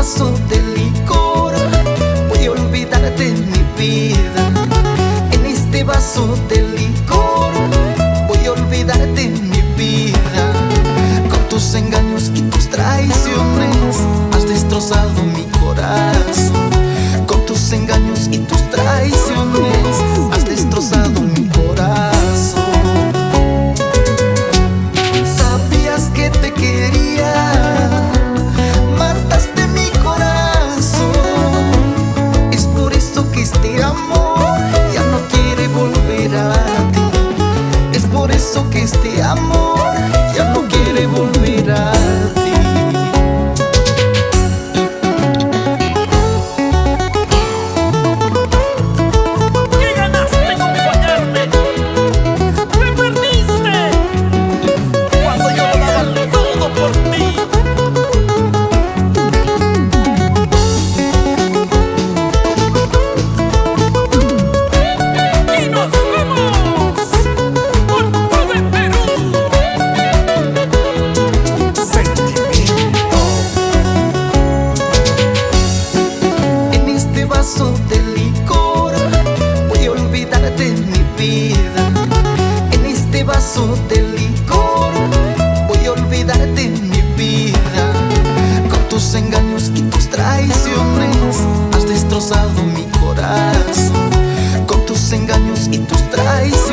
vaso de licor voy a olvidarte de mi vida. En este vaso de licor voy a olvidarte de mi vida. Con tus engaños y tus traiciones has destrozado mi corazón. Con tus engaños y tus traiciones has destrozado mi corazón. Sabías que te quería, mataste mi corazón. Es por eso que este amor ya no quiere volver a ti. Es por eso que este amor ya no quiere volver a ti. De licor voy a olvidarte de mi vida. En este vaso de licor voy a olvidarte de mi vida. Con tus engaños y tus traiciones has destrozado mi corazón. Con tus engaños y tus traiciones